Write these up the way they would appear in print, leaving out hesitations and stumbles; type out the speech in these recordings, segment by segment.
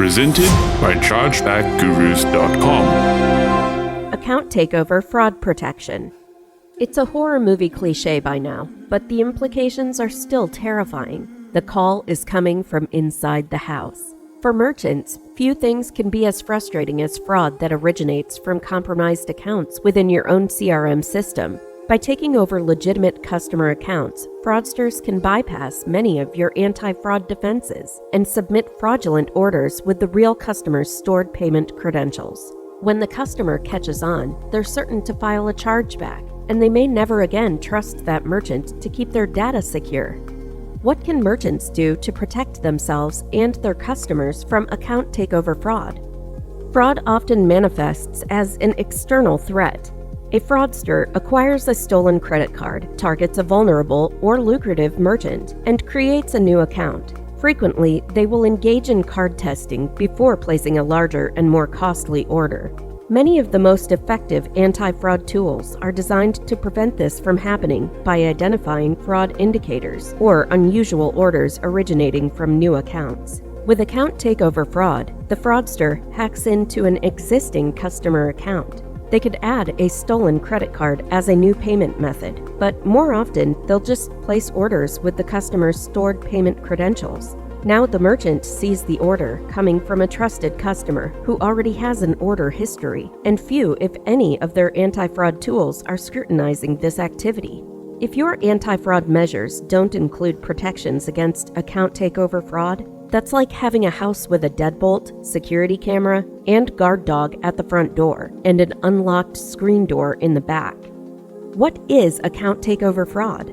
Presented by ChargebackGurus.com. Account takeover fraud protection. It's a horror movie cliche by now, but the implications are still terrifying. The call is coming from inside the house. For merchants, few things can be as frustrating as fraud that originates from compromised accounts within your own CRM system. By taking over legitimate customer accounts, fraudsters can bypass many of your anti-fraud defenses and submit fraudulent orders with the real customer's stored payment credentials. When the customer catches on, they're certain to file a chargeback, and they may never again trust that merchant to keep their data secure. What can merchants do to protect themselves and their customers from account takeover fraud? Fraud often manifests as an external threat. A fraudster acquires a stolen credit card, targets a vulnerable or lucrative merchant, and creates a new account. Frequently, they will engage in card testing before placing a larger and more costly order. Many of the most effective anti-fraud tools are designed to prevent this from happening by identifying fraud indicators or unusual orders originating from new accounts. With account takeover fraud, the fraudster hacks into an existing customer account. They could add a stolen credit card as a new payment method, but more often they'll just place orders with the customer's stored payment credentials. Now the merchant sees the order coming from a trusted customer who already has an order history, and few, if any, of their anti-fraud tools are scrutinizing this activity. If your anti-fraud measures don't include protections against account takeover fraud, that's like having a house with a deadbolt, security camera, and guard dog at the front door, and an unlocked screen door in the back. What is account takeover fraud?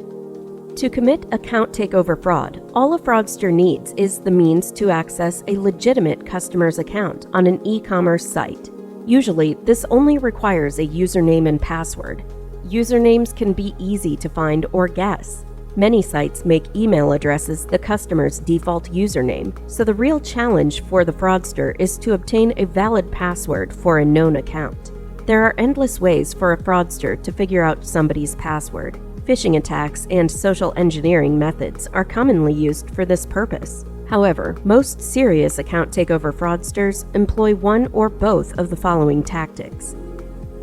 To commit account takeover fraud, all a fraudster needs is the means to access a legitimate customer's account on an e-commerce site. Usually, this only requires a username and password. Usernames can be easy to find or guess. Many sites make email addresses the customer's default username, so the real challenge for the fraudster is to obtain a valid password for a known account. There are endless ways for a fraudster to figure out somebody's password. Phishing attacks and social engineering methods are commonly used for this purpose. However, most serious account takeover fraudsters employ one or both of the following tactics.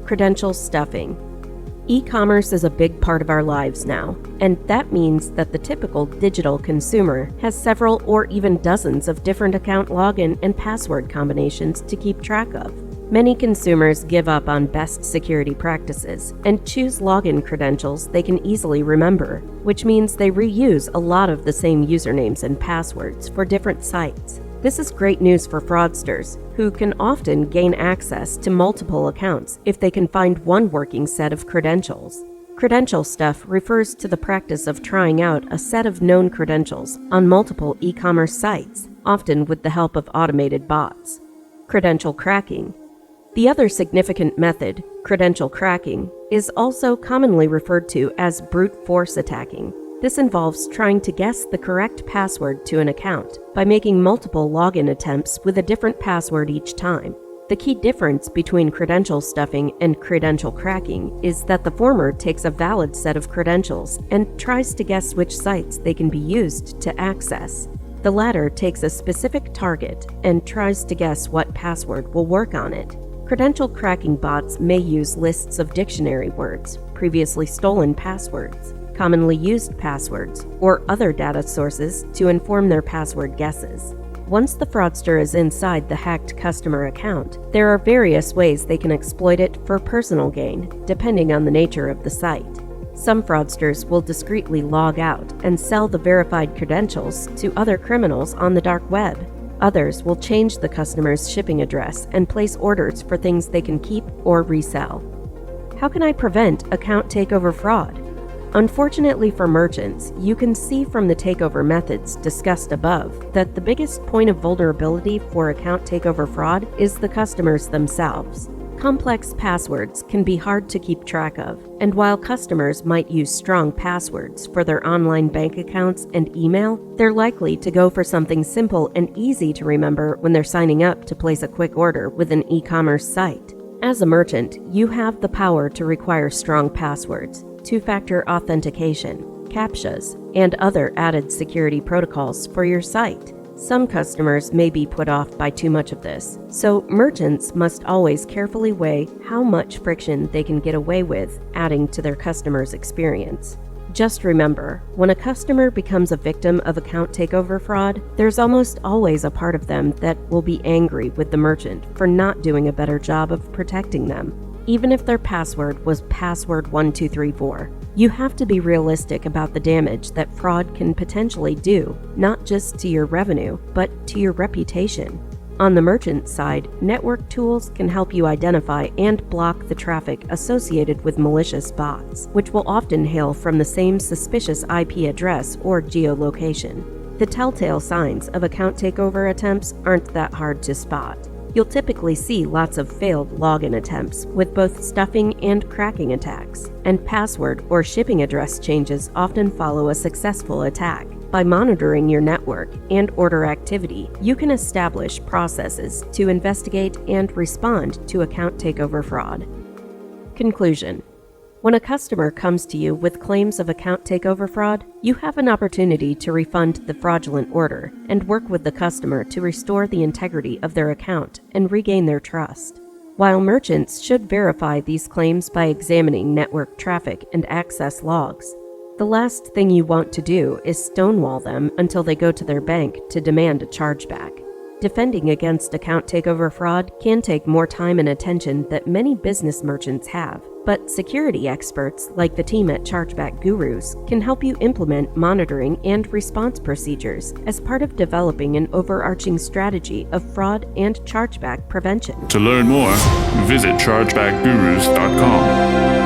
Credential stuffing. E-commerce is a big part of our lives now, and that means that the typical digital consumer has several or even dozens of different account login and password combinations to keep track of. Many consumers give up on best security practices and choose login credentials they can easily remember, which means they reuse a lot of the same usernames and passwords for different sites. This is great news for fraudsters, who can often gain access to multiple accounts if they can find one working set of credentials. Credential stuff refers to the practice of trying out a set of known credentials on multiple e-commerce sites, often with the help of automated bots. Credential cracking. The other significant method, credential cracking, is also commonly referred to as brute force attacking. This involves trying to guess the correct password to an account by making multiple login attempts with a different password each time. The key difference between credential stuffing and credential cracking is that the former takes a valid set of credentials and tries to guess which sites they can be used to access. The latter takes a specific target and tries to guess what password will work on it. Credential cracking bots may use lists of dictionary words, previously stolen passwords, commonly used passwords, or other data sources to inform their password guesses. Once the fraudster is inside the hacked customer account, there are various ways they can exploit it for personal gain, depending on the nature of the site. Some fraudsters will discreetly log out and sell the verified credentials to other criminals on the dark web. Others will change the customer's shipping address and place orders for things they can keep or resell. How can I prevent account takeover fraud? Unfortunately for merchants, you can see from the takeover methods discussed above that the biggest point of vulnerability for account takeover fraud is the customers themselves. Complex passwords can be hard to keep track of, and while customers might use strong passwords for their online bank accounts and email, they're likely to go for something simple and easy to remember when they're signing up to place a quick order with an e-commerce site. As a merchant, you have the power to require strong passwords, two-factor authentication, CAPTCHAs, and other added security protocols for your site. Some customers may be put off by too much of this, so merchants must always carefully weigh how much friction they can get away with adding to their customers' experience. Just remember, when a customer becomes a victim of account takeover fraud, there's almost always a part of them that will be angry with the merchant for not doing a better job of protecting them, even if their password was password1234. You have to be realistic about the damage that fraud can potentially do, not just to your revenue, but to your reputation. On the merchant side, network tools can help you identify and block the traffic associated with malicious bots, which will often hail from the same suspicious IP address or geolocation. The telltale signs of account takeover attempts aren't that hard to spot. You'll typically see lots of failed login attempts with both stuffing and cracking attacks, and password or shipping address changes often follow a successful attack. By monitoring your network and order activity, you can establish processes to investigate and respond to account takeover fraud. Conclusion: when a customer comes to you with claims of account takeover fraud, you have an opportunity to refund the fraudulent order and work with the customer to restore the integrity of their account and regain their trust. While merchants should verify these claims by examining network traffic and access logs, the last thing you want to do is stonewall them until they go to their bank to demand a chargeback. Defending against account takeover fraud can take more time and attention that many business merchants have, but security experts like the team at Chargeback Gurus can help you implement monitoring and response procedures as part of developing an overarching strategy of fraud and chargeback prevention. To learn more, visit chargebackgurus.com.